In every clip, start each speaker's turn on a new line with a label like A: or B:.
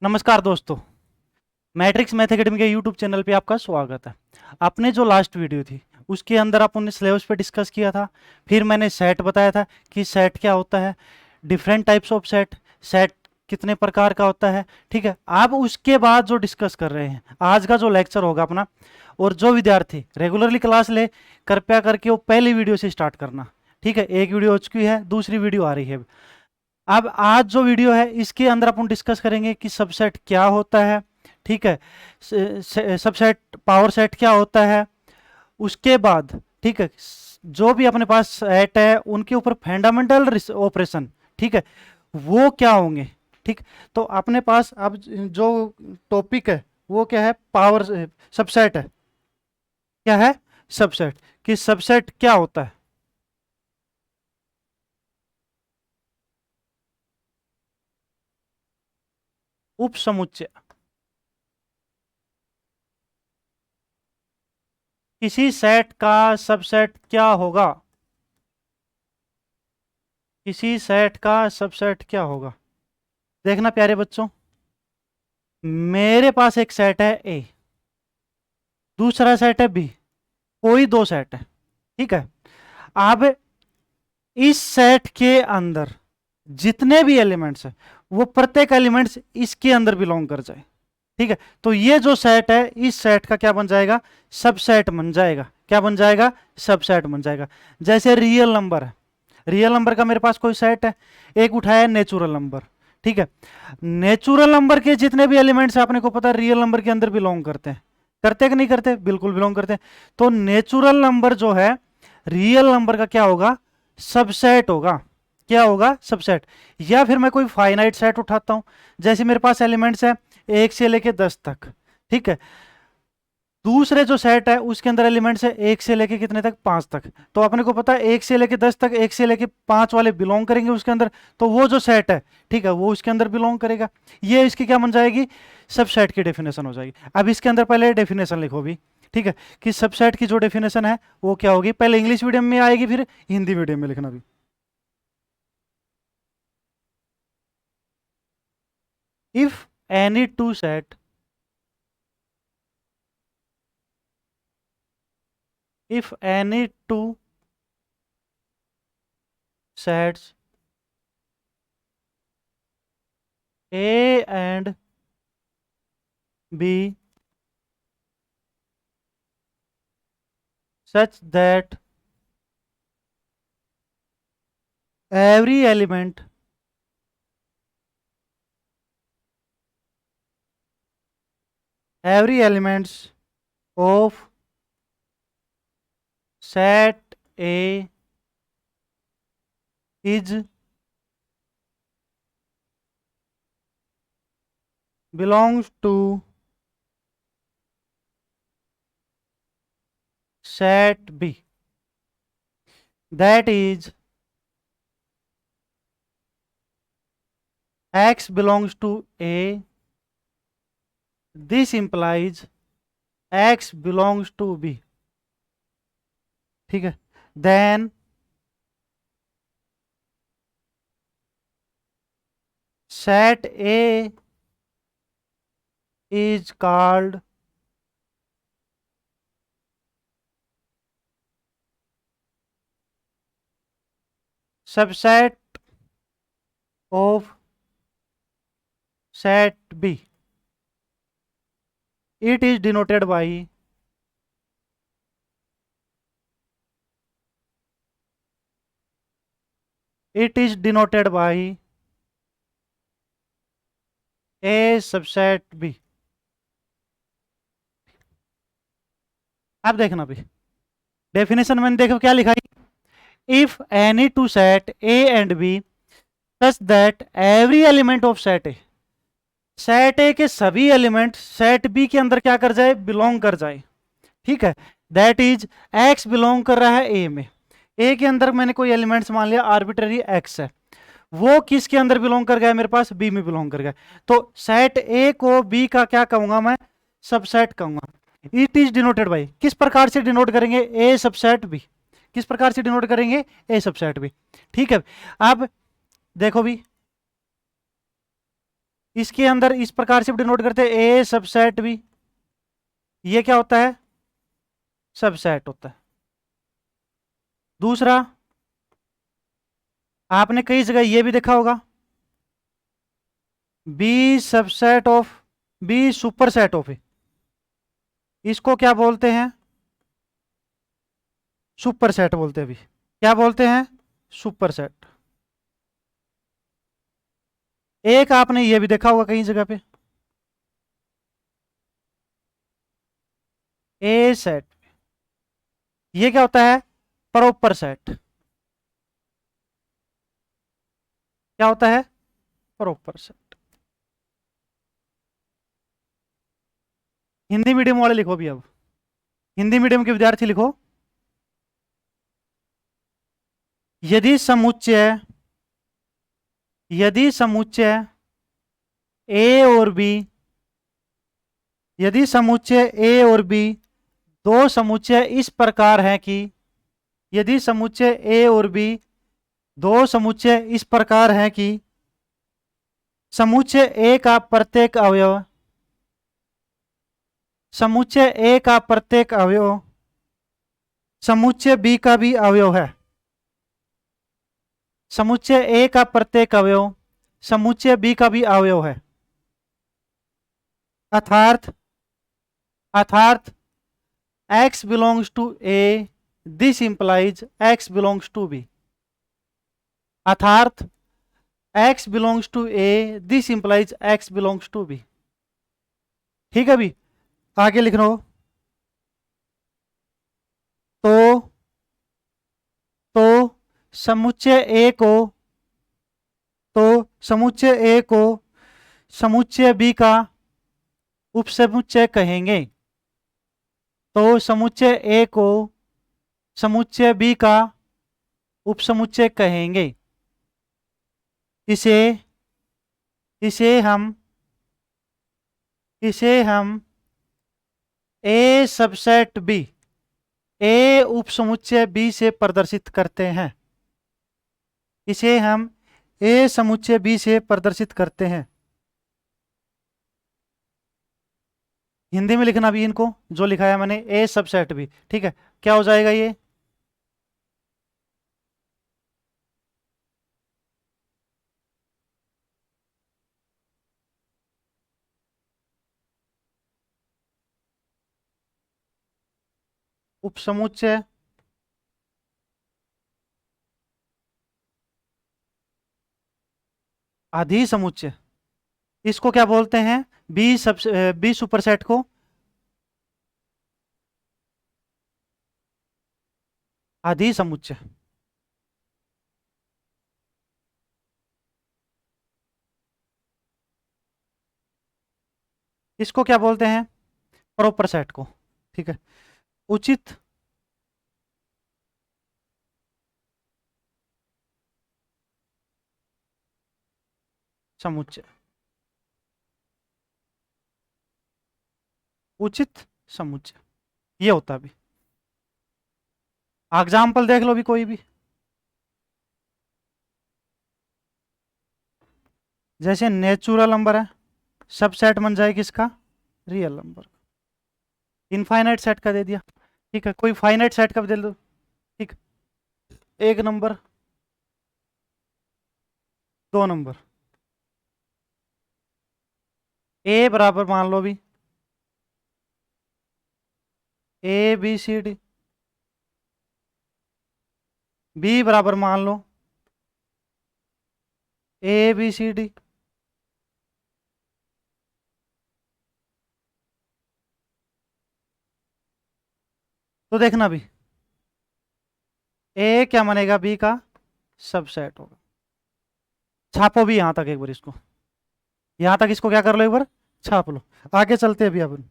A: नमस्कार दोस्तों। Matrix math academy के यूट्यूब चैनल पे आपका स्वागत है। आपने जो लास्ट वीडियो थी उसके अंदर आपने सिलेबस पे डिस्कस किया था। फिर मैंने सेट बताया था कि सेट क्या होता है, different types of set, set कितने प्रकार का होता है। ठीक है, आप उसके बाद जो डिस्कस कर रहे हैं आज का जो लेक्चर होगा अपना, और जो विद्यार्थी रेगुलरली क्लास ले, कृपया करके वो पहली वीडियो से स्टार्ट करना। ठीक है, एक वीडियो हो चुकी है, दूसरी वीडियो आ रही है। अब आज जो वीडियो है इसके अंदर अपन डिस्कस करेंगे कि सबसेट क्या होता है। ठीक है, सबसेट पावर सेट क्या होता है। उसके बाद ठीक है, जो भी अपने पास सेट है उनके ऊपर फंडामेंटल ऑपरेशन, ठीक है, वो क्या होंगे। ठीक, तो अपने पास अब जो टॉपिक है वो क्या है, पावर सबसेट है। क्या है सबसेट, कि सबसेट क्या होता है। उपसमुच्चय, किसी सेट का सबसेट क्या होगा। किसी सेट का सबसेट क्या होगा। देखना प्यारे बच्चों, मेरे पास एक सेट है ए, दूसरा सेट है बी, कोई दो सेट है। ठीक है, अब इस सेट के अंदर जितने भी एलिमेंट्स है वो प्रत्येक एलिमेंट्स इसके अंदर बिलोंग कर जाए। ठीक है, तो ये जो सेट है इस सेट का क्या बन जाएगा, सबसेट बन जाएगा। क्या बन जाएगा, सबसेट बन जाएगा। जैसे रियल नंबर है, रियल नंबर का मेरे पास कोई सेट है, एक उठाया नेचुरल नंबर। ठीक है, नेचुरल नंबर के जितने भी एलिमेंट्स आपने को पता है रियल नंबर के अंदर बिलोंग करते हैं। करते कि नहीं करते, बिल्कुल बिलोंग करते हैं। तो नेचुरल नंबर जो है रियल नंबर का क्या होगा, सबसेट होगा। क्या होगा, सबसेट। या फिर मैं कोई फाइनाइट सेट उठाता हूं, जैसे मेरे पास एलिमेंट्स है 1 से लेके 10 तक। ठीक है, दूसरे जो सेट है उसके अंदर एलिमेंट्स है 1 से लेके कितने तक, 5 तक। तो अपने को पता है 1 से लेके 10 तक, 1 से लेके 5 वाले बिलोंग करेंगे उसके अंदर। तो वो जो सेट है, ठीक है, वो उसके अंदर बिलोंग करेगा। ये इसकी क्या बन जाएगी, सबसेट की डेफिनेशन हो जाएगी। अब इसके अंदर पहले डेफिनेशन लिखो भी। ठीक है, कि सबसेट की जो डेफिनेशन है वो क्या होगी, पहले इंग्लिश मीडियम में आएगी फिर हिंदी मीडियम में लिखना भी। If any two set, if any two sets A and B such that every element every elements of set A is belongs to set B, that is X belongs to A, this implies X belongs to B। ठीक है, then set A is called subset of set B। It is denoted by A subset B। अब देखना भी, definition मैंने देखो क्या लिखा है, if any two set A and B such that every element of set A, set A के सभी एलिमेंट सेट बी के अंदर क्या कर जाए, बिलोंग कर जाए। ठीक है, दैट इज एक्स बिलोंग कर रहा है ए में। ए के अंदर मैंने कोई एलिमेंट्स मान लिया आर्बिट्ररी एक्स है, वो किसके अंदर बिलोंग कर गया, मेरे पास बी में बिलोंग कर गया। तो सेट ए को बी का क्या कहूंगा मैं, सबसेट कहूंगा। इट इज डिनोटेड बाई, किस प्रकार से डिनोट करेंगे, ए सबसेट बी। किस प्रकार से डिनोट करेंगे, ए सबसेट बी। ठीक है, अब देखो भी, इसके अंदर इस प्रकार से डिनोट करते हैं ए सबसेट बी। ये क्या होता है? सबसेट होता है। दूसरा, आपने कई जगह ये भी देखा होगा, B subset of B superset of A. इसको क्या बोलते हैं? सुपर सेट बोलते हैं। अभी क्या बोलते हैं? Super set. एक आपने ये भी देखा होगा कई जगह पे, ए सेट। ये क्या होता है? Proper set. क्या होता है? Proper set. हिंदी मीडियम वाले लिखो भी। अब हिंदी मीडियम के विद्यार्थी लिखो, यदि समुच्चय यदि समुच्चय ए और बी यदि समुच्चय ए और बी दो समुच्चय इस प्रकार हैं कि यदि समुच्चय ए और बी दो समुच्चय इस प्रकार हैं कि समुच्चय ए का प्रत्येक अवयव समुच्चय ए का प्रत्येक अवयव समुच्चय बी का भी अवयव है। समुच्चय ए का प्रत्येक अवयव समुच्चय बी का भी अवयव है। अर्थात अर्थात x belongs to A, this implies x belongs to B। अर्थात x belongs to A, this implies x belongs to B। ठीक है, अभी आगे लिख रहा हो तो समुच्चय A को समुच्चय A को समुच्चय B का उपसमुच्चय कहेंगे। तो समुच्चय ए को समुच्चय बी का उपसमुच्चय कहेंगे। इसे हम ए सबसेट बी ए उपसमुच्चय बी से प्रदर्शित करते हैं। इसे हम ए समुच्चय बी से प्रदर्शित करते हैं। हिंदी में लिखना भी इनको, जो लिखा है मैंने ए सबसेट बी। ठीक है, क्या हो जाएगा ये? उपसमुच्चय अधिसमुच्चय। इसको क्या बोलते हैं? बी सुपरसेट को अधिसमुच्चय। इसको क्या बोलते हैं? प्रॉपर सेट को। ठीक है, उचित समुच्चय। उचित समुच्चय ये होता है। अभी एग्जाम्पल देख लो भी कोई भी, जैसे नेचुरल नंबर है, सबसेट बन जाए किसका? Real number. इनफाइनाइट सेट का दे दिया। ठीक है, कोई फाइनाइट सेट का भी दे दो। ठीक, एक नंबर, दो नंबर, ए बराबर मान लो भी A B C D, B बराबर मान लो ए बी सी डी। तो देखना भी ए क्या मानेगा? बी का सबसेट होगा। छापो भी यहां तक एक बार इसको, यहां तक इसको क्या कर लो, एक बार छाप लो। आगे चलते हैं अभी अपन।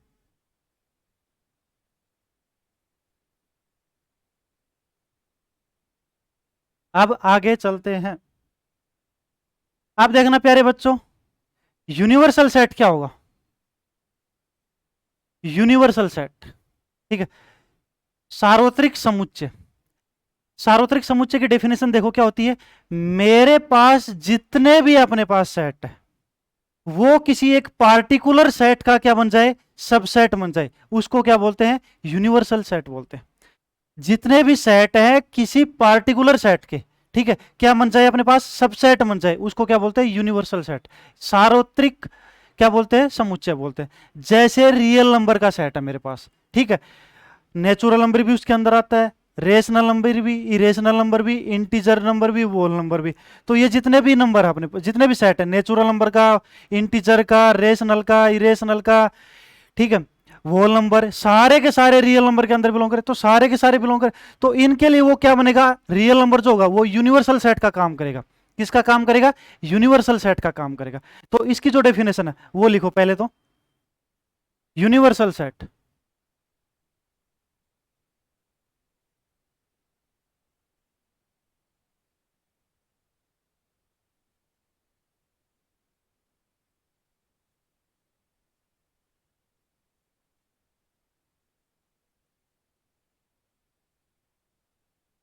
A: अब आगे चलते हैं। आप देखना प्यारे बच्चों, यूनिवर्सल सेट क्या होगा? यूनिवर्सल सेट, ठीक है, सार्वत्रिक समुच्चय। सार्वत्रिक समुच्चय की डेफिनेशन देखो क्या होती है? मेरे पास जितने भी अपने पास सेट है, वो किसी एक पार्टिकुलर सेट का क्या बन जाए, सबसेट बन जाए, उसको क्या बोलते हैं, यूनिवर्सल सेट बोलते हैं। जितने भी सेट हैं किसी पार्टिकुलर सेट के, ठीक है, क्या बन जाए अपने पास, सबसेट बन जाए, उसको क्या बोलते हैं, यूनिवर्सल सेट। सार्वत्रिक क्या बोलते हैं, समुच्चय बोलते हैं। जैसे रियल नंबर का सेट है मेरे पास, ठीक है, नेचुरल नंबर भी उसके अंदर आता है, रेशनल नंबर भी, इरेशनल नंबर भी, इंटीजर नंबर भी, वोल नंबर भी। तो ये जितने भी नंबर है अपने जितने भी सेट है, नेचुरल नंबर का, इंटीजर का, रेशनल का, इरेशनल का, ठीक है, वोल नंबर, सारे के सारे रियल नंबर के अंदर बिलोंग करे, तो सारे के सारे बिलोंग करे, तो इनके लिए वो क्या बनेगा, रियल नंबर जो होगा वो यूनिवर्सल सेट का काम करेगा। किसका काम करेगा, यूनिवर्सल सेट का काम करेगा। तो इसकी जो डेफिनेशन है वो लिखो पहले तो, यूनिवर्सल सेट।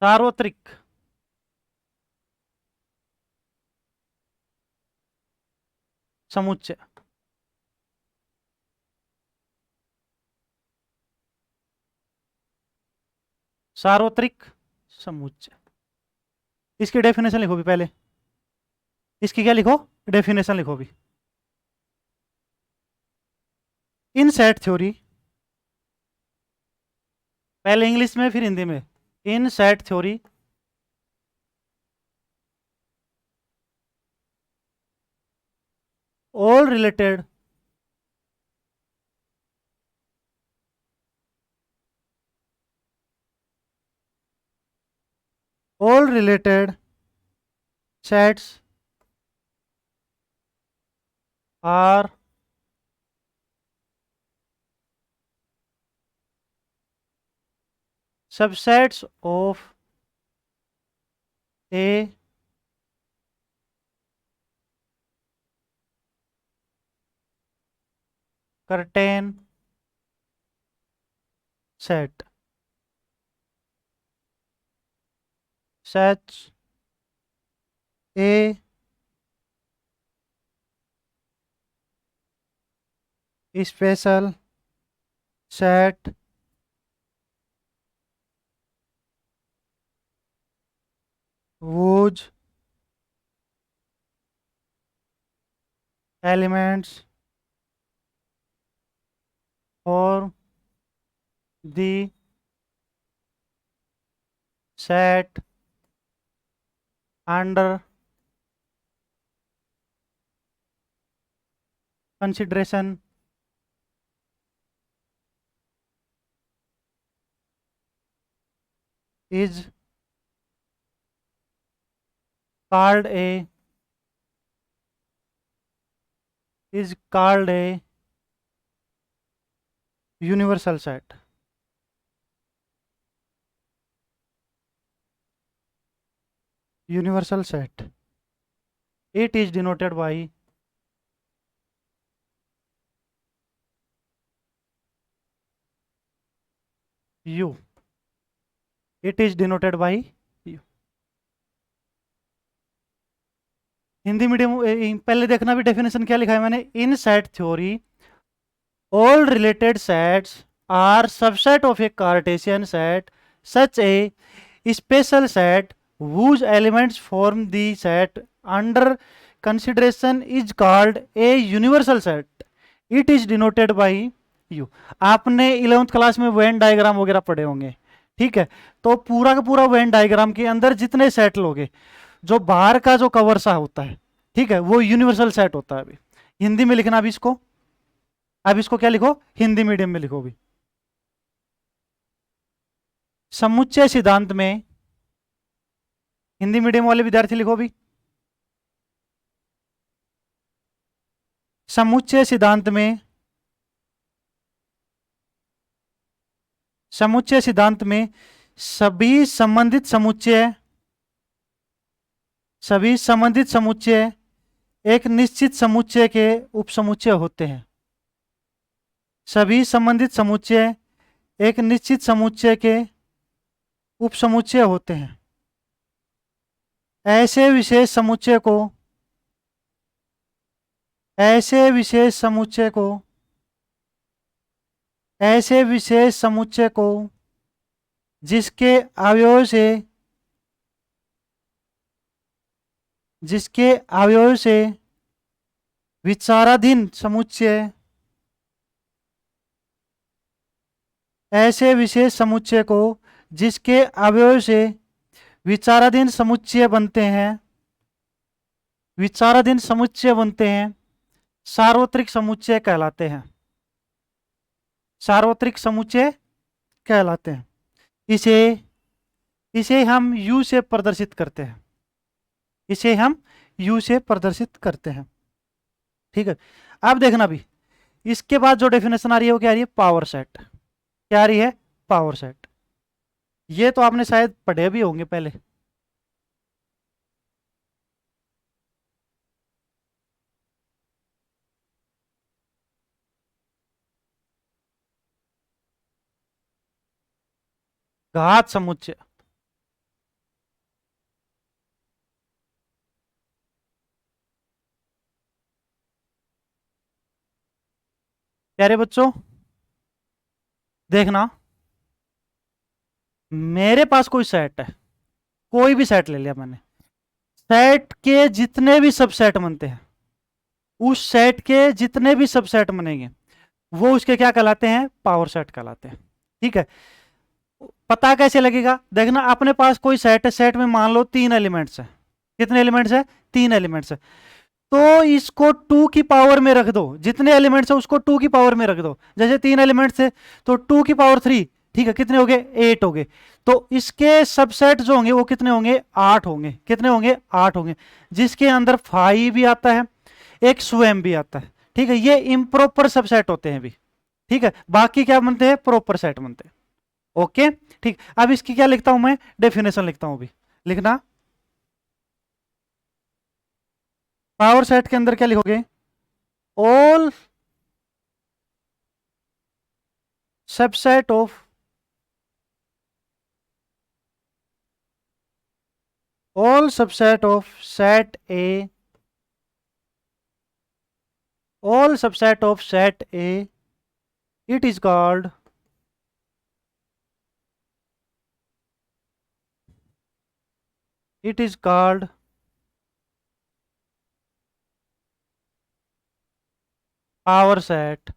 A: सार्वत्रिक समुच्चय। सार्वत्रिक समुच्चय। इसकी डेफिनेशन लिखो भी पहले, इसकी क्या लिखो, डेफिनेशन लिखो भी। इन सेट थ्योरी, पहले इंग्लिश में फिर हिंदी में। इन set theory all related all related sets are subsets of a certain set. Such a special set whose elements form the set under consideration is called a universal set. Universal set. It is denoted by U. It is denoted by U. Hindi medium पहले देखना भी definition क्या लिखा है मैंने, इन set theory all related sets are subset of a Cartesian set, such a special set whose elements form the set under consideration is called a universal set. It is denoted by U. आपने 11th class में Venn diagram वगैरह पढ़े होंगे, ठीक है, तो पूरा का पूरा वेन डायग्राम के अंदर जितने सेट लोगे, जो बाहर का जो कवर सा होता है, ठीक है, वो यूनिवर्सल सेट होता है। अभी हिंदी में लिखना, अभी इसको, अब इसको क्या लिखो, हिंदी मीडियम में लिखो भी। समुच्चय सिद्धांत में, हिंदी मीडियम वाले विद्यार्थी लिखो भी, समुच्चय सिद्धांत में, समुच्चय सिद्धांत में सभी संबंधित समुच्चय, सभी संबंधित समुच्चय एक निश्चित समुच्चय के उपसमुच्चय होते हैं। सभी संबंधित समुच्चय एक निश्चित समुच्चय के उपसमुच्चय होते हैं। ऐसे विशेष समुच्चय को ऐसे विशेष समुच्चय को, ऐसे विशेष समुच्चय को जिसके अवयव से, जिसके अवयव से विचाराधीन समुच्चय, ऐसे विशेष समुच्चय को जिसके अवयव से विचाराधीन समुच्चय बनते हैं, विचाराधीन समुच्चय बनते हैं, सार्वत्रिक समुच्चय कहलाते हैं, सार्वत्रिक समुच्चय कहलाते हैं। इसे इसे हम U से प्रदर्शित करते हैं, इसे हम U से प्रदर्शित करते हैं। ठीक है, अब देखना भी, इसके बाद जो डेफिनेशन आ रही है वो क्या आ रही है? Power set. क्या आ रही है? Power set. ये तो आपने शायद पढ़े भी होंगे पहले। घात समुच्चय, प्यारे बच्चों देखना, मेरे पास कोई सेट है, कोई भी सेट ले लिया मैंने, सेट के जितने भी सबसेट बनते हैं, उस सेट के जितने भी सबसेट बनेंगे वो उसके क्या कहलाते हैं? पावर सेट कहलाते हैं। ठीक है, पता कैसे लगेगा? देखना, अपने पास कोई सेट है, सेट में मान लो 3 एलिमेंट्स है। कितने एलिमेंट्स है? 3 एलिमेंट्स है। तो इसको 2 की पावर में रख दो, जितने एलिमेंट्स है उसको 2 की पावर में रख दो। जैसे 3 एलिमेंट्स है तो 2 की पावर 3, ठीक है, कितने हो गए? 8 हो गए। तो इसके सबसेट जो होंगे वो कितने होंगे? 8 होंगे। कितने होंगे? 8 होंगे, जिसके अंदर 5 भी आता है, एक स्वयं भी आता है। ठीक है, ये इम्प्रॉपर सबसेट होते हैं भी। ठीक है, बाकी क्या बनते हैं? प्रॉपर सेट बनते हैं। ओके, ठीक। अब इसकी क्या लिखता हूं मैं? डेफिनेशन लिखता हूं अभी। लिखना, पावर सेट के अंदर क्या लिखोगे? All subset of, all subset of set A, all subset of set A, it is called, it is called power set.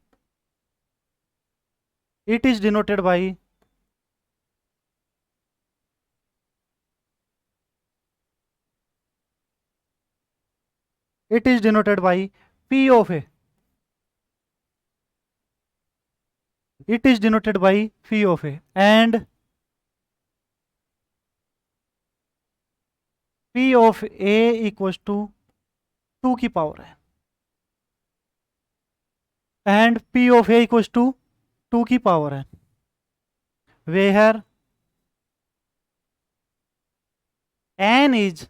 A: It is denoted by, it is denoted by P of A. It is denoted by P of A, and P of A equals to 2 की power है, and P of A equals to 2 की power है, where n is,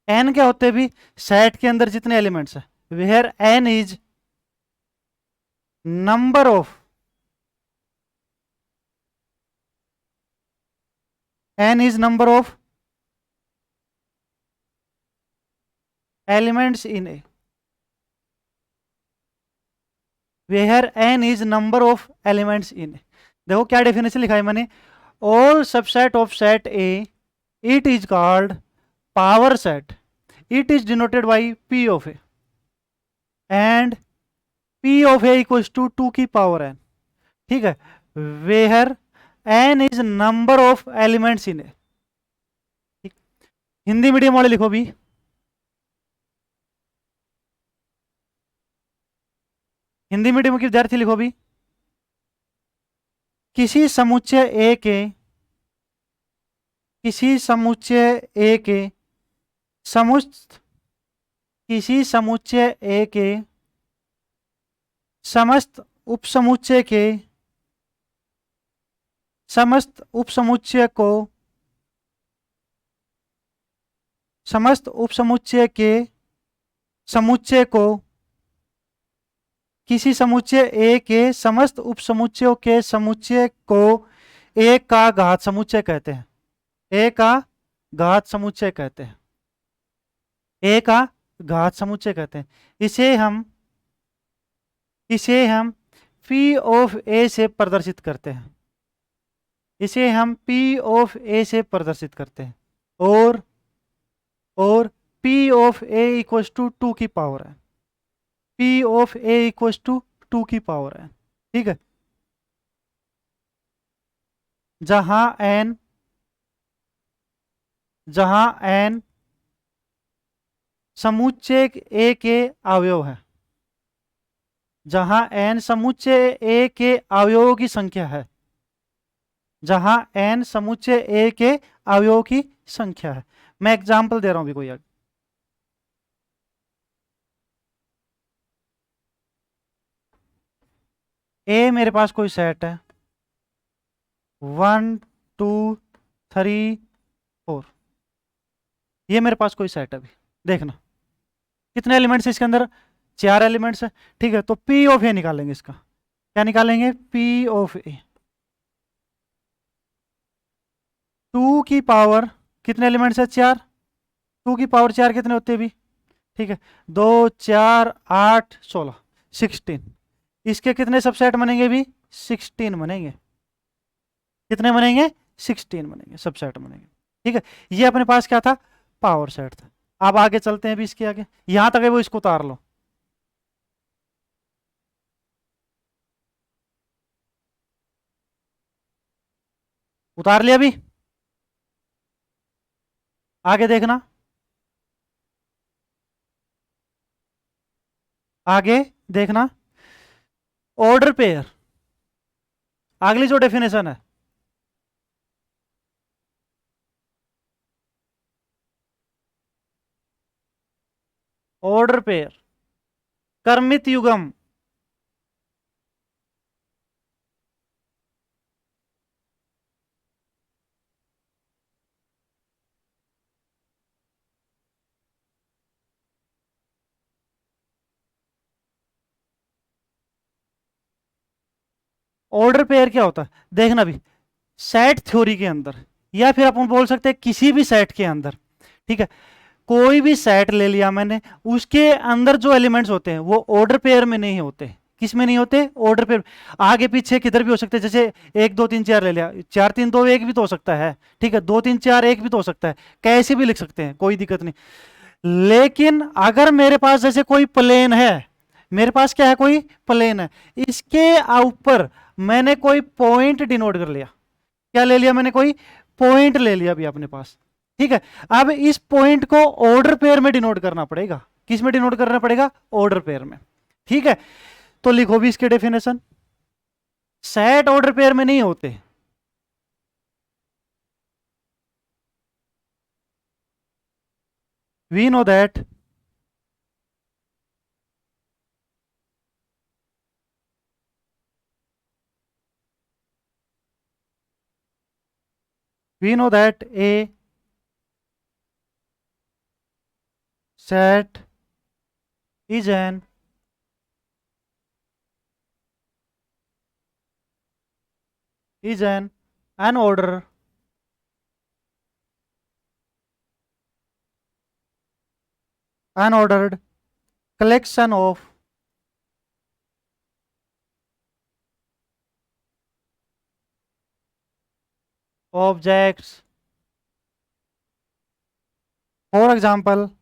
A: n क्या होते हैं भी? Set के अंदर जितने एलिमेंट्स है, where n is number of, n is number of elements in A, where n is number of elements in A। देखो क्या डेफिनेशन लिखा है मैंने, all subset of set A, it is called power set, it is denoted by P of A, and P of A equals to 2 की power N. ठीक है, where N is number of elements in A. Hindi medium वाले लिखो भी, Hindi medium के विद्यार्थी लिखो भी, किसी समुच्चय ए के, किसी समुच्चय ए के समस्त, किसी समुच्चय ए के समस्त उपसमुच्चय के, समस्त उपसमुच्चय को, समस्त उपसमुच्चय के समुच्चय को, किसी समुच्चय ए के समस्त उपसमुच्चयों के समुच्चय को एक का घात समुच्चय कहते हैं, ए का घात समुच्चय कहते हैं, ए का घात समुच्चय कहते हैं। इसे हम पी ऑफ ए से प्रदर्शित करते हैं। इसे हम पी ऑफ ए से प्रदर्शित करते हैं। और और P of A equals to 2 की पावर है। P of A equals to 2 की पावर है। ठीक है। जहां एन जहां एन समुच्चय ए के अवयव है। जहां एन समुच्चय ए के अवयवों की संख्या है। जहां एन समुच्चय ए के अवयवों की संख्या है। मैं एग्जांपल दे रहा हूं भी कोई। ए मेरे पास कोई सेट है 1 2 3 4। ये मेरे पास कोई सेट है अभी। देखना कितने एलिमेंट्स है इसके अंदर, 4 एलिमेंट्स है। ठीक है, तो पी ऑफ ए निकालेंगे इसका। क्या निकालेंगे? पी ऑफ ए। 2 की पावर कितने एलिमेंट्स है? 4। 2 की पावर 4 कितने होते हैं भी? ठीक है, 2 4 8 16 16। इसके कितने सबसेट बनेंगे भी? 16 बनेंगे। कितने बनेंगे? 16 बनेंगे, सबसेट बनेंगे। ठीक है, ये अपने पास क्या था? पावर सेट था। अब आगे चलते हैं भी इसके आगे, यहां तक है वो, इसको उतार लो। उतार लिया भी। आगे देखना, आगे देखना। ऑर्डर पेयर, अगली जो डेफिनेशन है, ऑर्डर पेयर कर्मित युग्म। ऑर्डर पेयर क्या होता है देखना भी, सेट थ्योरी के अंदर, या फिर अपन बोल सकते हैं किसी भी सेट के अंदर। ठीक है, कोई भी सेट ले लिया मैंने, उसके अंदर जो एलिमेंट्स होते हैं वो ऑर्डर पेयर में नहीं होते। किस में नहीं होते? Order pair. आगे पीछे किधर भी हो सकते हैं, जैसे 1 2 3 4 ले लिया, 4 3 2 1 भी तो हो सकता है। ठीक है, 2 3 4 1 भी तो हो सकता है। कैसे भी लिख सकते हैं, कोई दिक्कत नहीं। लेकिन अगर मेरे पास जैसे कोई प्लेन है, मेरे पास क्या है? कोई प्लेन है, इसके ऊपर मैंने कोई पॉइंट डिनोट कर लिया। क्या ले लिया मैंने? कोई पॉइंट ले लिया अभी अपने पास। ठीक है, अब इस पॉइंट को ऑर्डर पेयर में डिनोट करना पड़ेगा। किस में डिनोट करना पड़ेगा? ऑर्डर पेयर में। ठीक है, तो लिखो भी इसके डेफिनेशन। सेट ऑर्डर पेयर में नहीं होते। We know that we know that a set is an an unordered collection of objects. For example,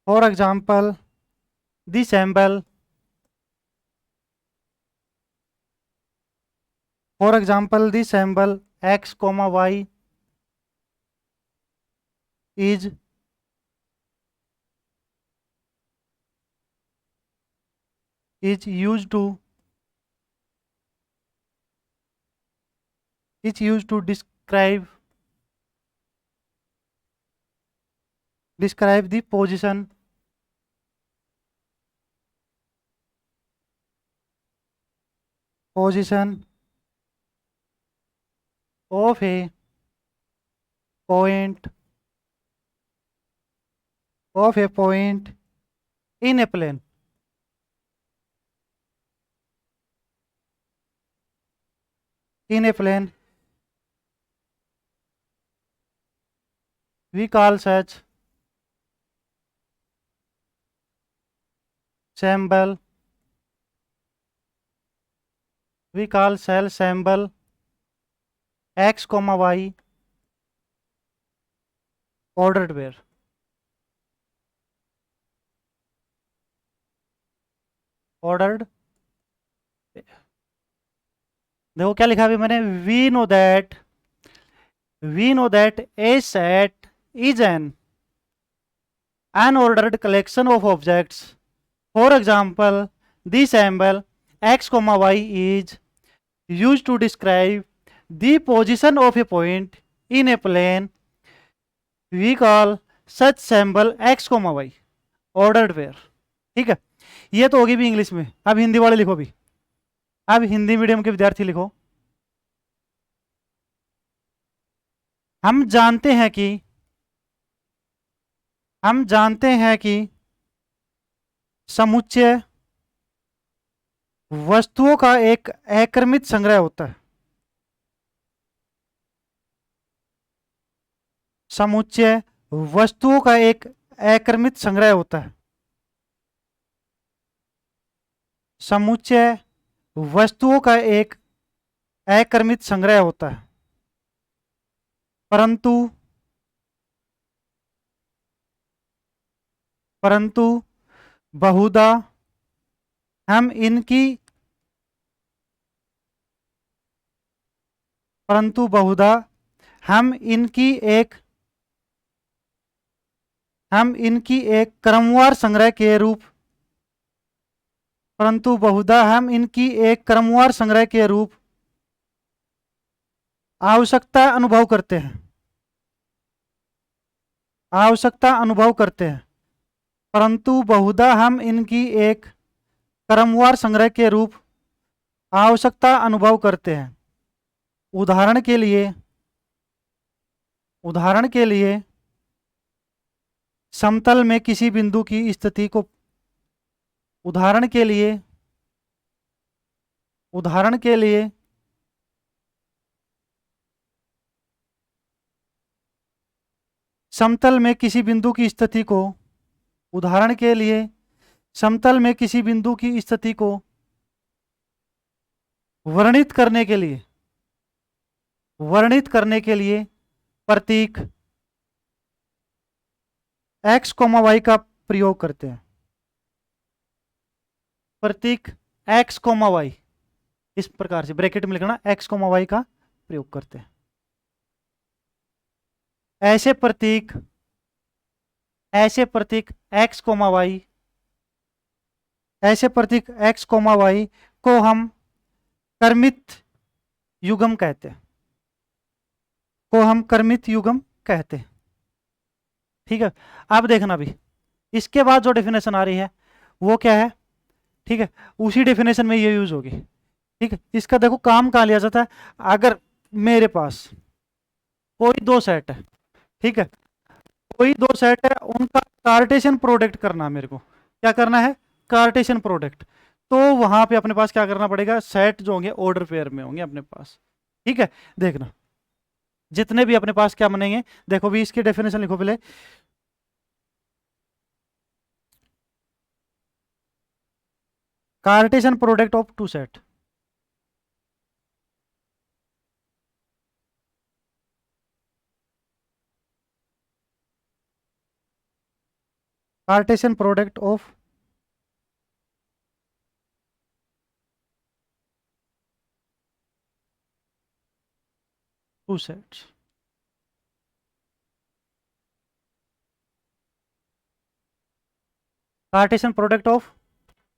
A: for example, the symbol. For example, the symbol x comma y is is used to is used to describe the position of a point in a plane. In a plane we call such symbol, we call cell symbol x comma y ordered where. ordered, देखो क्या लिखा अभी मैंने, we know that a set is an unordered collection of objects. For example the symbol x comma y is used to describe the position of a point in a plane. We call such symbol x comma y ordered where. ठीक है, ये तो होगी भी English में. अब हिंदी वाले लिखो भी. अब हिंदी मीडियम के विद्यार्थी लिखो. हम जानते हैं कि समुच्चय वस्तुओं का एक अक्रमित संग्रह होता है. समुच्चय वस्तुओं का एक अक्रमित संग्रह होता है. समुच्चय वस्तुओं का एक अक्रमित संग्रह होता है. परंतु बहुधा हम इनकी परंतु बहुधा हम इनकी एक क्रमवार संग्रह के रूप परंतु बहुधा हम इनकी एक क्रमवार संग्रह के रूप आवश्यकता अनुभव करते हैं. परंतु बहुधा हम इनकी एक क्रमवार संग्रह के रूप आवश्यकता अनुभव करते हैं. उदाहरण के लिए समतल में किसी बिंदु की स्थिति को समतल में किसी बिंदु की स्थिति को वर्णित करने के लिए प्रतीक x कोमा y का प्रयोग करते हैं. प्रतीक x कोमा y इस प्रकार से ब्रैकेट में लिखना, x कोमा y का प्रयोग करते हैं. ऐसे प्रतीक x कोमा y को हम क्रमित युग्म कहते हैं. ठीक है, अब देखना भी इसके बाद जो डेफिनेशन आ रही है वो क्या है. ठीक है, उसी डेफिनेशन में ये यूज होगी. ठीक है, इसका देखो काम कहाँ लिया जाता है. अगर मेरे पास कोई दो सेट है, ठीक है, उनका कार्टेशियन प्रोडक्ट करना है मेरे को. क्या करना है? Cartesian product. तो वहां पे अपने पास क्या करना पड़ेगा, सेट जो होंगे ऑर्डर पेयर में होंगे अपने पास. ठीक है, देखना जितने भी अपने पास क्या बनेंगे. देखो भी इसकी डेफिनेशन लिखो पहले. Cartesian product of two set. Cartesian product of two sets. Cartesian product of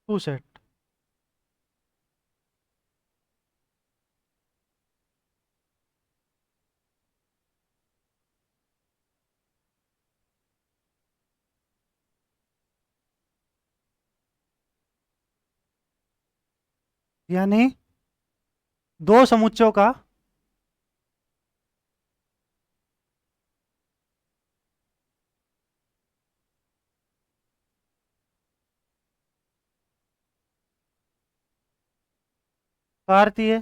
A: two set. यानी दो समुच्चयों का कार्तीय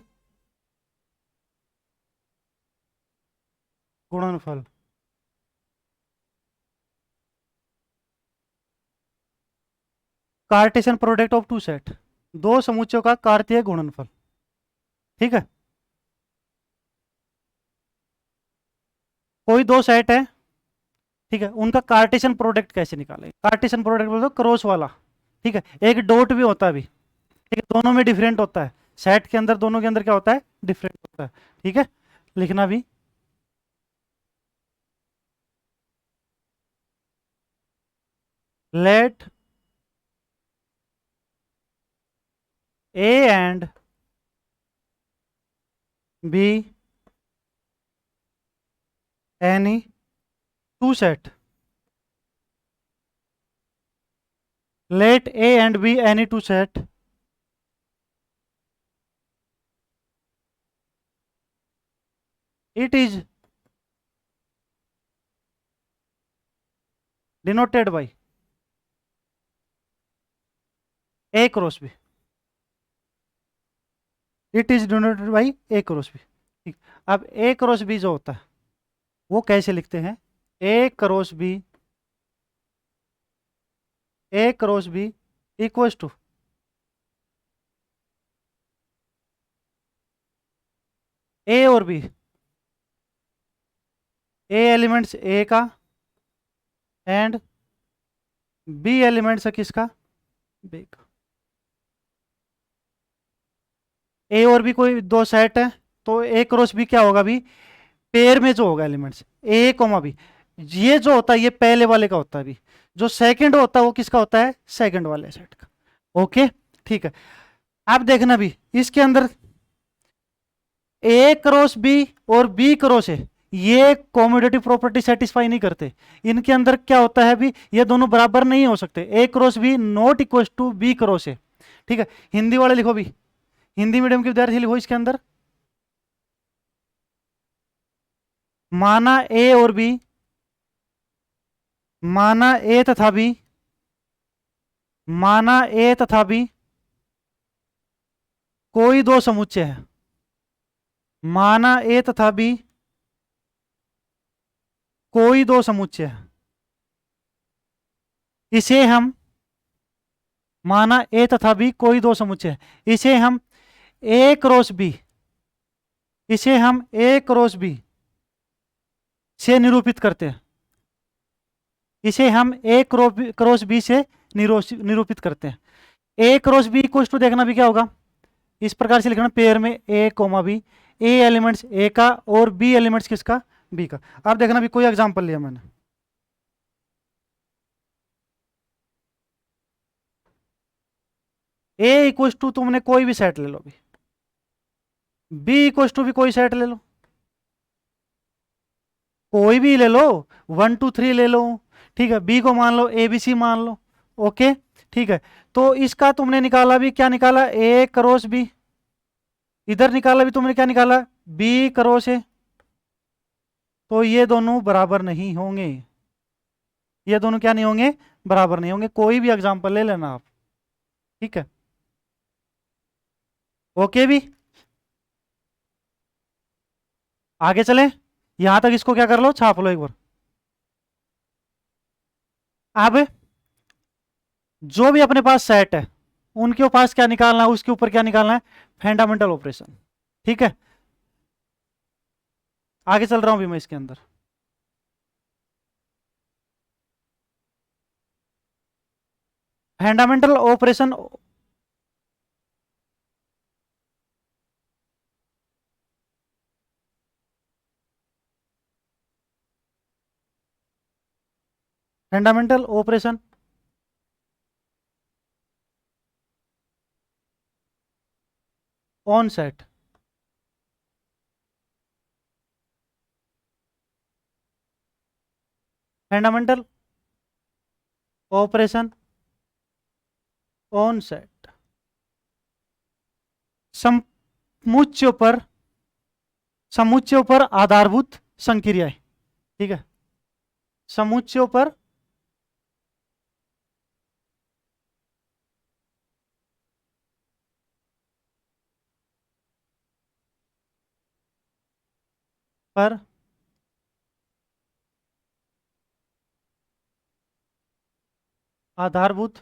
A: गुणनफल. Cartesian product of two set, दो समुच्चयों का कार्तीय गुणनफल। ठीक है, कोई दो सेट है, ठीक है, उनका कार्टेशियन प्रोडक्ट कैसे निकालें? कार्टेशियन प्रोडक्ट बोल दो क्रॉस वाला। ठीक है, एक डॉट भी होता है भी, ठीक है, दोनों में डिफरेंट होता है, सेट के अंदर दोनों के अंदर क्या होता है, डिफरेंट होता है। ठीक है, लिखना भी, let A and B any two set, let A and B any two set, it is denoted by A cross B, it is denoted by A cross B। ठीक, अब A क्रॉस B जो होता है वो कैसे लिखते हैं? A cross B, A cross B equals to A और B, A एलिमेंट्स A का एंड B एलिमेंट्स है किसका, B का। A और B कोई दो सेट है, तो A क्रॉस B क्या होगा भी, पेयर में जो होगा एलिमेंट्स ए कोमा बी, ये जो होता है ये पहले वाले का होता है भी, जो सेकंड होता है वो किसका होता है, सेकंड वाले सेट का। ओके, ठीक है, अब देखना भी इसके अंदर ए क्रॉस बी और बी क्रॉस है, ये कॉम्यूटेटिव प्रॉपर्टी सेटिस्फाई नहीं करते, इनके अंदर क्या होता है भी, ये दोनों बराबर नहीं हो सकते, A cross B not equal to B cross है। ठीक है, हिंदी वाले लिखो भी, हिंदी मीडियम के विद्यार्थी लिखो इसके अंदर, माना ए और बी, माना ए तथा बी, माना ए तथा बी कोई दो समुच्चय है, माना ए तथा बी कोई दो समुच्चय है, इसे हम, माना ए तथा बी कोई दो समुच्चय है, इसे हम ए क्रॉस बी, इसे हम ए क्रॉस बी से निरूपित करते हैं, इसे हम ए क्रॉस बी से निरूपित करते हैं। ए क्रॉस बी इक्वल टू देखना भी क्या होगा, इस प्रकार से लिखना, पेयर में ए कोमा बी, ए एलिमेंट्स ए का और बी एलिमेंट्स किसका, बी का। अब देखना भी कोई एग्जांपल लिया मैंने, ए इक्वल टू तुमने कोई भी सेट ले लो भी, बी इक्वल टू भी कोई सेट ले लो, कोई भी ले लो, 1 2 3 ले लो। ठीक है, बी को मान लो ए बी सी मान लो। ओके, ठीक है, तो इसका तुमने निकाला भी, क्या निकाला, ए क्रॉस बी, इधर निकाला भी तुमने क्या निकाला, बी क्रॉस ए, तो ये दोनों बराबर नहीं होंगे, ये दोनों क्या नहीं होंगे, बराबर नहीं होंगे। कोई भी एग्जांपल ले लेना आप, ठीक है, ओके भी, आगे चले, यहां तक इसको क्या कर लो, छाप लो एक बार। अब जो भी अपने पास सेट है उनके पास क्या निकालना है, उसके ऊपर क्या निकालना है, फंडामेंटल ऑपरेशन। ठीक है, आगे चल रहा हूं भी मैं इसके अंदर, fundamental operation, fundamental operation on set, fundamental operation on set, समुच्चयों पर, समुच्चयों पर आधारभूत संक्रियाएं। ठीक है, समुच्चयों पर आधारभूत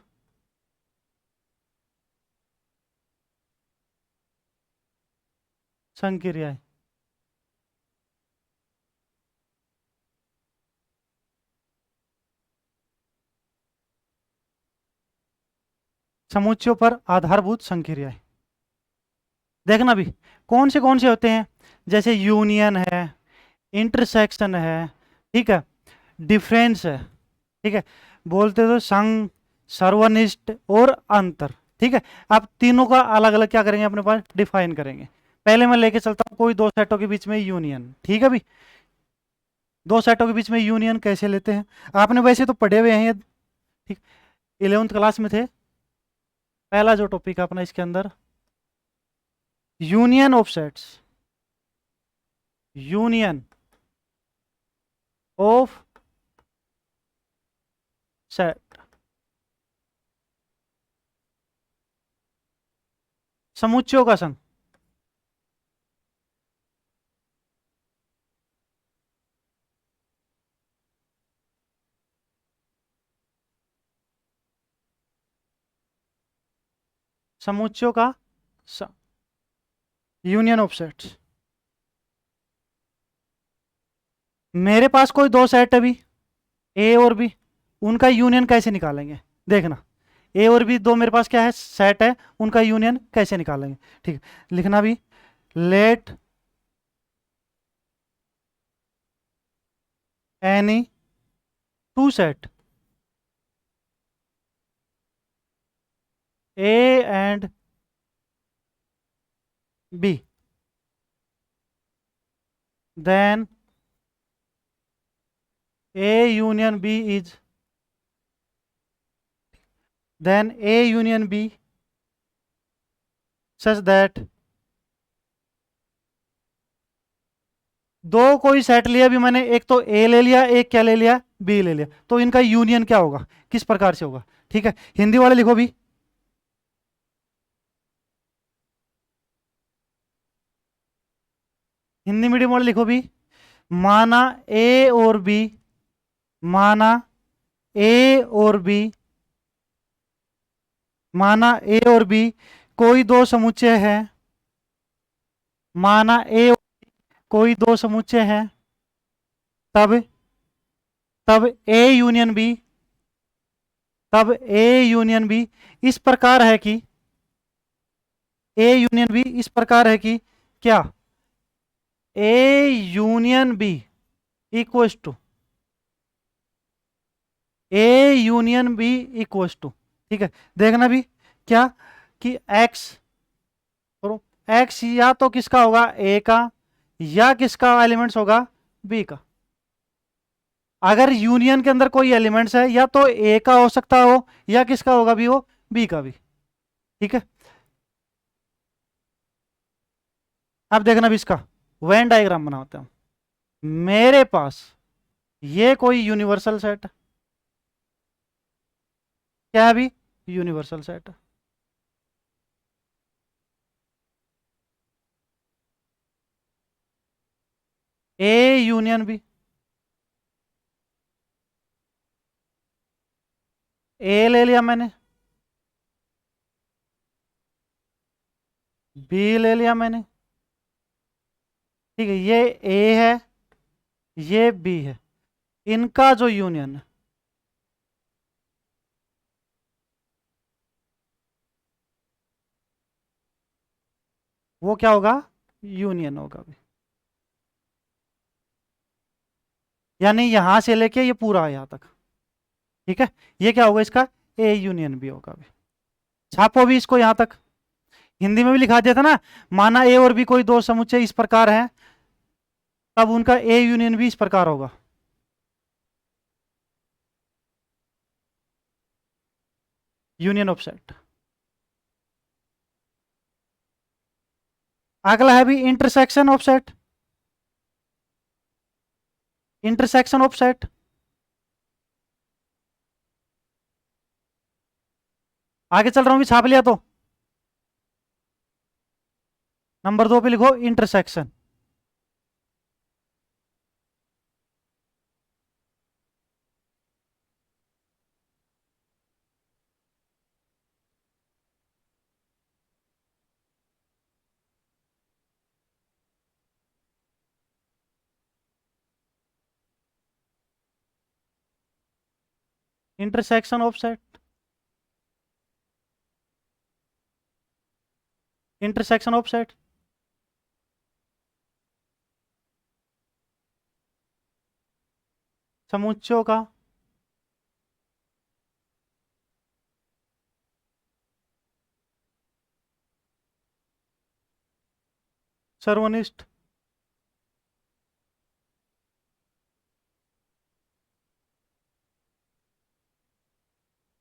A: संक्रियाएं। समुच्चयों पर आधारभूत संक्रियाएं। देखना भी कौन से होते हैं, जैसे यूनियन है, इंटरसेक्शन है, ठीक है, डिफरेंस है, ठीक है, बोलते तो संघ, सर्वनिष्ठ और अंतर। ठीक है, अब तीनों का अलग अलग क्या करेंगे अपने पास, डिफाइन करेंगे। पहले मैं लेके चलता हूँ कोई दो सेटों के बीच में यूनियन। ठीक है भी, दो सेटों के बीच में यूनियन कैसे लेते हैं, आपने वैसे तो पढ़े हुए हैं ये, ठीक, 11th क्लास में थे। पहला जो टॉपिक है अपना इसके अंदर, union of sets, union of set, समुच्चयों का संघ। समुच्चयों का यूनियन ऑफ सेट्स। मेरे पास कोई दो सेट है भी, ए और बी, उनका यूनियन कैसे निकालेंगे, देखना। ए और बी दो मेरे पास क्या है, सेट है, उनका यूनियन कैसे निकालेंगे। ठीक है, लिखना भी, let any two set A and B, then A union B is, then A union B such that, दो कोई सेट लिया भी मैंने, एक तो ए ले लिया, एक क्या ले लिया, बी ले लिया, तो इनका यूनियन क्या होगा, किस प्रकार से होगा। ठीक है, हिंदी वाले लिखो भी, हिंदी मीडियम वाले लिखो भी, माना ए और बी, माना ए और बी, माना ए और बी कोई दो समुच्चय है, माना ए कोई दो समुच्चय है, तब तब ए यूनियन बी, तब ए यूनियन बी इस प्रकार है कि, ए यूनियन बी इस प्रकार है कि क्या, A union B equals to, A union B equals to, ठीक है, देखना भी क्या, कि एक्स, एक्स या तो किसका होगा, ए का, या किसका एलिमेंट्स होगा, बी का। अगर यूनियन के अंदर कोई एलिमेंट्स है, या तो ए का हो सकता हो, या किसका होगा भी, वो बी का भी। ठीक है, अब देखना भी इसका वेन डायग्राम बनाते हैं। मेरे पास ये कोई यूनिवर्सल सेट, क्या है भी, universal set, A union B, A ले लिया मैंने, बी ले लिया मैंने, ठीक है, ये ए है, ये बी है, इनका जो यूनियन है, वो क्या होगा, यूनियन होगा भी, यानी यहां से लेके ये पूरा यहां तक। ठीक है, ये क्या होगा इसका, ए यूनियन बी होगा भी। छापो भी इसको यहां तक, हिंदी में भी लिखा दिया था ना, माना ए और बी कोई दो समुच्चय इस प्रकार है, तब उनका ए यूनियन भी इस प्रकार होगा। Union of set. अगला है भी intersection of set, intersection of set. आगे चल रहा हूं भी, छाप लिया तो नंबर 2 पे लिखो intersection. Intersection of set, intersection of set, समुच्चयों का सर्वनिष्ठ,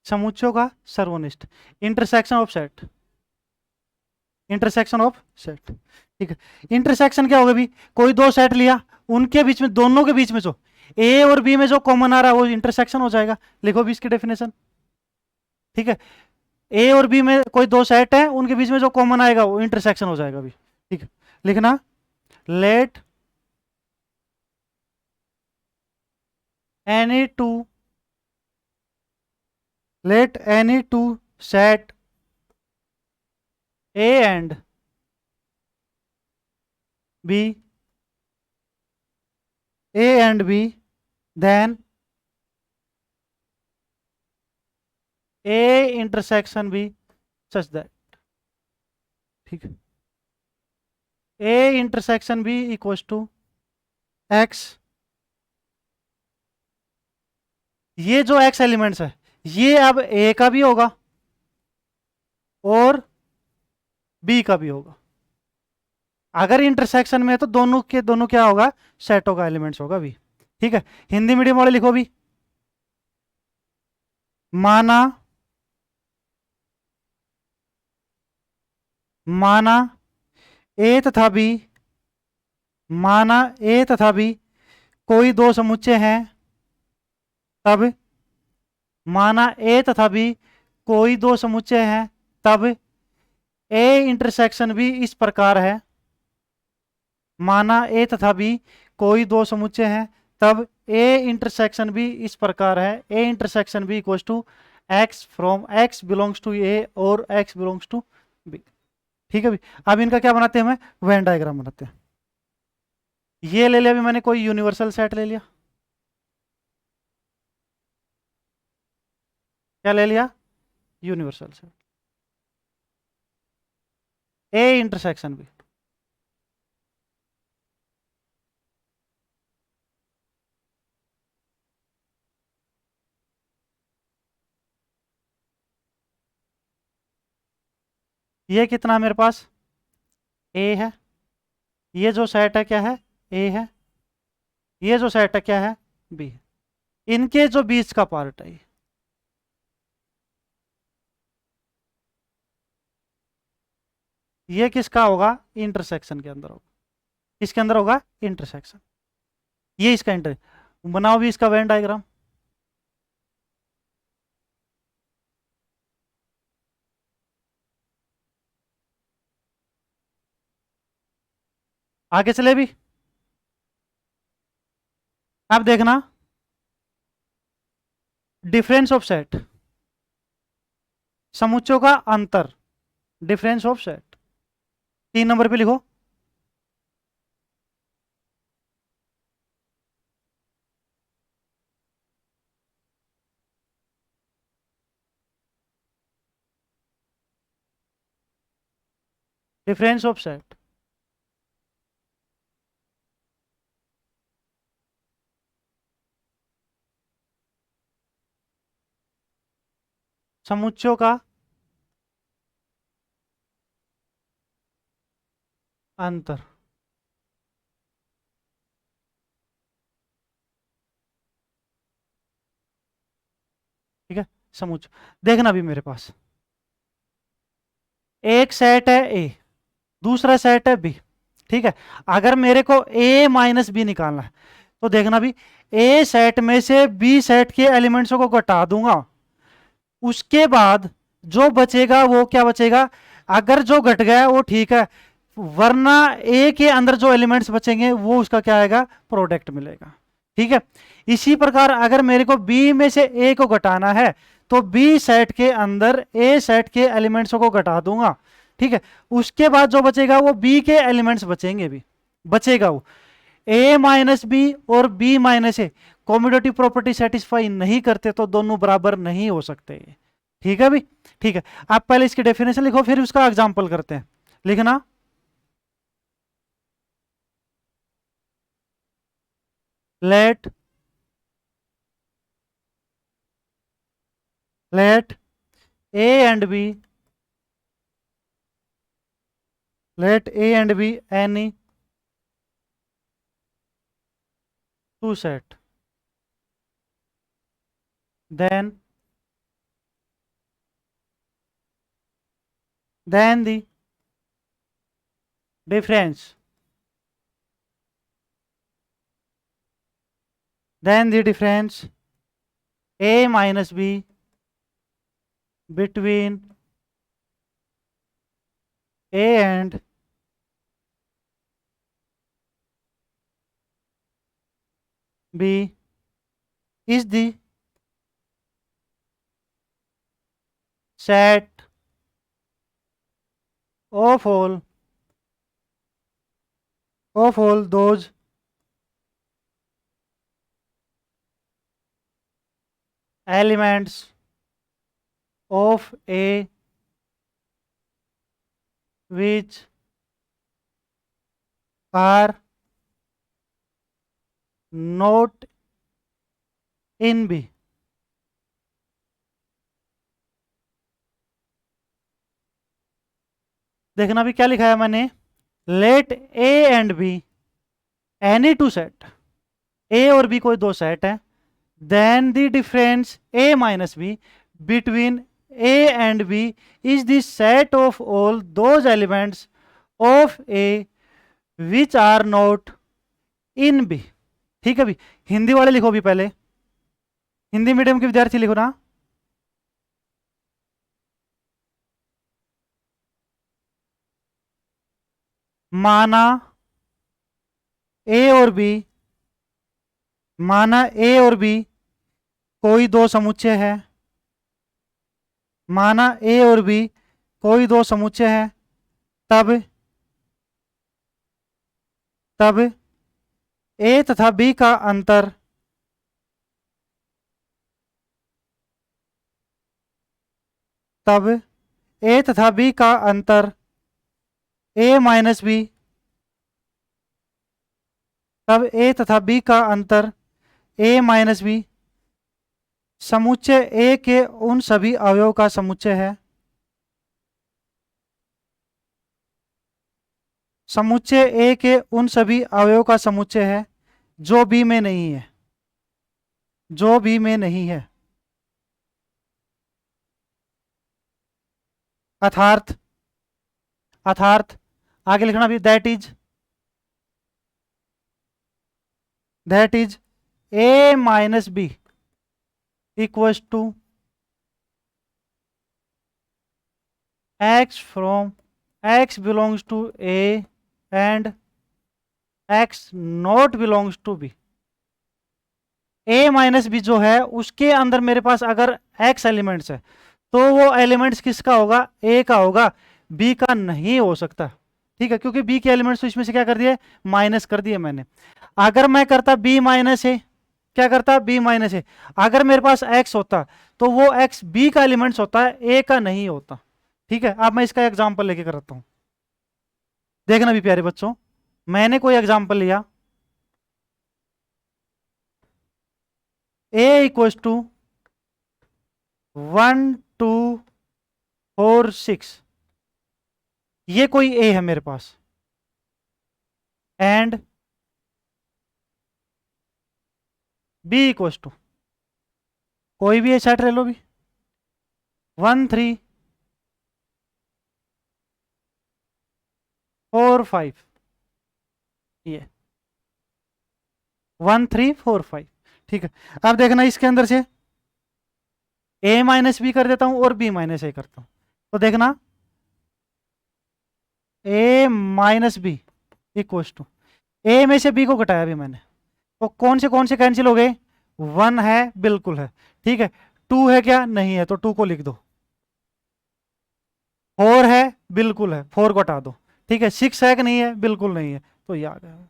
A: समुच्चयों का सर्वनिष्ठ, intersection of set, intersection of set. ठीक है, इंटरसेक्शन क्या होगा भी, कोई दो सेट लिया, उनके बीच में, दोनों के बीच में जो ए और बी में जो कॉमन आ रहा है वो इंटरसेक्शन हो जाएगा। लिखो भी इसकी डेफिनेशन। ठीक है, ए और बी में कोई दो सेट है, उनके बीच में जो कॉमन आएगा वो इंटरसेक्शन हो जाएगा भी। ठीक है, लिखना late any to, let any two set A and B, A and B, then A intersection B such that, ठीक है, A intersection B equals to X, ये जो X एलिमेंट्स है ये अब A का भी होगा और B का भी होगा। अगर इंटरसेक्शन में है तो दोनों के दोनों क्या होगा, सेटों का एलिमेंट्स होगा भी। ठीक है, हिंदी मीडियम वाले लिखो भी, माना माना ए तथा बी, माना ए तथा बी कोई दो समुच्चय हैं, तब माना ए तथा बी कोई दो समुच्चय हैं, तब ए इंटरसेक्शन भी इस प्रकार है, माना ए तथा बी कोई दो समुच्चय हैं, तब ए इंटरसेक्शन भी इस प्रकार है, A intersection B equals to x from x belongs to A और एक्स बिलोंग्स टू बी। ठीक है, अब इनका क्या बनाते हैं, हमें वेन डायग्राम बनाते हैं। ये ले लिया अभी मैंने, कोई यूनिवर्सल सेट ले लिया, क्या ले लिया, यूनिवर्सल सेट, ए इंटरसेक्शन भी, ये कितना मेरे पास ए है, ये जो सेट है क्या है, ए है, ये जो सेट है क्या है, बी है, इनके जो बीच का पार्ट है ये किसका होगा, इंटरसेक्शन के अंदर होगा, किसके अंदर होगा, इंटरसेक्शन, ये इसका इंटर, बनाओ भी इसका वेन डायग्राम। आगे चले भी, अब देखना डिफरेंस ऑफ सेट, समुच्चयों का अंतर, डिफरेंस ऑफ सेट 3 नंबर पे लिखो, डिफरेंस ऑफ सेट, समुच्चयों का अंतर। ठीक है, समुच्चय देखना भी, मेरे पास एक सेट है ए, दूसरा सेट है बी। ठीक है, अगर मेरे को ए माइनस बी निकालना है तो देखना भी, ए सेट में से बी सेट के एलिमेंट्सों को घटा दूंगा, उसके बाद जो बचेगा वो क्या बचेगा, अगर जो घट गया वो ठीक है, वरना ए के अंदर जो एलिमेंट्स बचेंगे वो उसका क्या आएगा, प्रोडक्ट मिलेगा। ठीक है, इसी प्रकार अगर मेरे को बी में से ए को घटाना है तो बी सेट के अंदर ए सेट के एलिमेंट्सों को घटा दूंगा। ठीक है, उसके बाद जो बचेगा वो बी के एलिमेंट्स बचेंगे, भी बचेगा वो, ए माइनस बी और B minus A commutative property satisfy नहीं करते तो दोनों बराबर नहीं हो सकते। ठीक है भी, ठीक है। आप पहले इसकी डेफिनेशन लिखो, फिर उसका एग्जांपल करते हैं। लिखना, let let A and B, let A and B any two set, then the difference, A minus B between A and B is the set of all those elements of A which are not in B। देखना भी क्या लिखा है मैंने, let A and B any two set, A और B कोई दो set है, then the difference A minus B between A and B is the set of all those elements of A which are not in B. ठीक है भी, हिंदी वाले लिखो भी पहले, हिंदी मीडियम के विद्यार्थी लिखो ना। माना ए और बी, माना ए और बी कोई दो समुच्चय है, माना ए और बी कोई दो समुच्चय है, तब ए तथा बी का अंतर ए माइनस बी, तब ए तथा बी का अंतर ए माइनस बी समुच्चय ए के उन सभी अवयव का समुच्चय है, समुच्चय ए के उन सभी अवयव का समुच्चय है जो बी में नहीं है, जो बी में नहीं है। अर्थात आगे लिखना भी, that is A minus B equals to x from x belongs to A and x not belongs to B. A minus B जो है उसके अंदर मेरे पास अगर एक्स एलिमेंट्स है तो वो एलिमेंट्स किसका होगा, ए का होगा, बी का नहीं हो सकता। ठीक है, क्योंकि बी के एलिमेंट्स तो इसमें से क्या कर दिए, माइनस कर दिए मैंने। अगर मैं करता बी माइनस ए, क्या करता बी माइनस ए, अगर मेरे पास एक्स होता तो वो एक्स बी का एलिमेंट्स होता है, ए का नहीं होता। ठीक है, अब मैं इसका एग्जाम्पल लेके करता हूं, देखना भी प्यारे बच्चों। मैंने कोई एग्जाम्पल लिया, ए इक्वल्स टू 1 2 4 6, ये कोई ए है मेरे पास, एंड बी इक्वल्स टू कोई भी ए सेट ले लो भी, 1 3 4 5, ये 1 3 4 5। ठीक है, अब देखना इसके अंदर से ए माइनस बी कर देता हूं और बी माइनस ए करता हूं, तो देखना ए माइनस बी इक्वल्स टू, ए में से बी को घटाया भी मैंने, तो कौन से कैंसिल हो गए, 1 है बिल्कुल है, ठीक है, 2 है क्या, नहीं है, तो 2 को लिख दो, 4 है बिल्कुल है, 4 को हटा दो, ठीक है, 6 है कि नहीं है, बिल्कुल नहीं है, तो ये आ गया।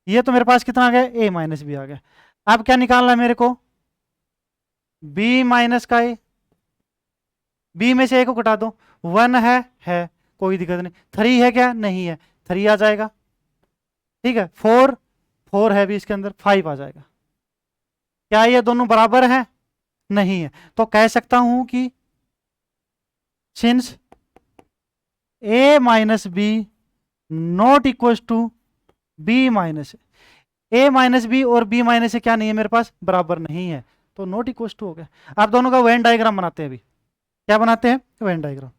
A: ये तो मेरे पास कितना आ गया, ए माइनस बी आ गया। अब क्या निकालना है मेरे को, बी माइनस का ए, बी में से ए को घटा दो, 1 है कोई दिक्कत नहीं, 3 है क्या, नहीं है, 3 आ जाएगा, ठीक है, 4 है भी इसके अंदर, 5 आ जाएगा। क्या ये दोनों बराबर हैं, नहीं है, तो कह सकता हूं कि since A minus B not equal to B minus A minus B और बी माइनस ए क्या नहीं है मेरे पास, बराबर नहीं है, तो नॉट इक्वल टू हो गया। आप दोनों का वेन डायग्राम बनाते हैं अभी, क्या बनाते हैं, वेन डायग्राम।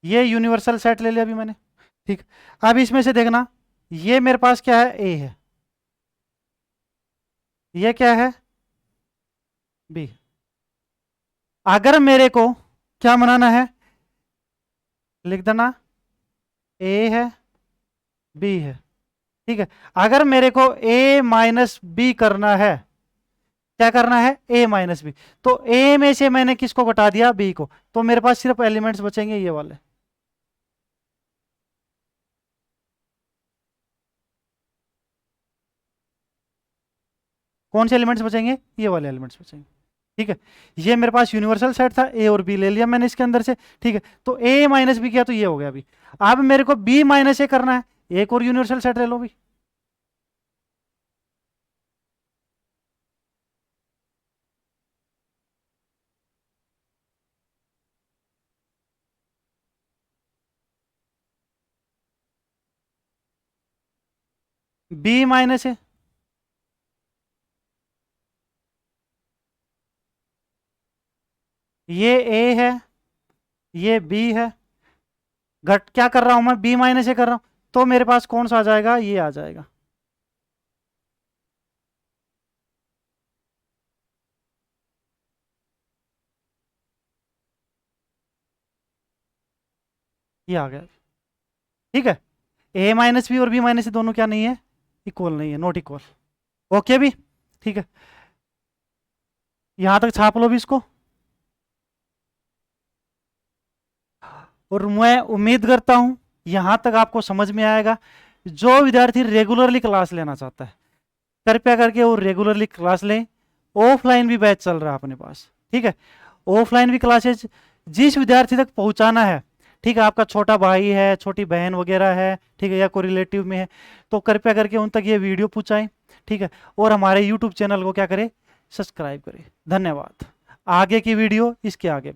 A: ये यूनिवर्सल सेट ले लिया अभी मैंने, ठीक। अब इसमें से देखना, ये मेरे पास क्या है, ए है, ये क्या है, बी। अगर मेरे को क्या बनाना है, लिख देना, ए है, बी है, ठीक है। अगर मेरे को ए माइनस बी करना है, क्या करना है, ए माइनस बी, तो ए में से मैंने किसको घटा दिया, बी को, तो मेरे पास सिर्फ एलिमेंट्स बचेंगे ये वाले। कौन से एलिमेंट्स बचेंगे, ये वाले एलिमेंट्स बचेंगे, ठीक है। ये मेरे पास यूनिवर्सल सेट था, ए और बी ले लिया मैंने इसके अंदर से, ठीक है। तो ए माइनस बी किया तो ये हो गया अभी। अब मेरे को बी माइनस ए करना है, एक और यूनिवर्सल सेट ले लो भी, बी माइनस ए, ये ए है, ये बी है, घट क्या कर रहा हूं मैं, बी माइनस ए कर रहा हूं, तो मेरे पास कौन सा आ जाएगा, ये आ जाएगा, ये आ गया, ठीक है। ए माइनस बी और बी माइनस सी दोनों क्या नहीं है, इक्वल नहीं है, नॉट इक्वल, ओके भी, ठीक है। यहां तक छाप लो भी इसको, और मैं उम्मीद करता हूं यहां तक आपको समझ में आएगा। जो विद्यार्थी रेगुलरली क्लास लेना चाहता है, कृपया करके वो रेगुलरली क्लास लें। ऑफलाइन भी बैच चल रहा है अपने पास, ठीक है। ऑफलाइन भी क्लासेज जिस विद्यार्थी तक पहुंचाना है, ठीक है, आपका छोटा भाई है, छोटी बहन वगैरह है, ठीक है, या कोई रिलेटिव में है, तो कृपया करके उन तक ये वीडियो पहुंचाएं, ठीक है। और हमारे यूट्यूब चैनल को क्या करें, सब्सक्राइब करें। धन्यवाद। आगे की वीडियो इसके आगे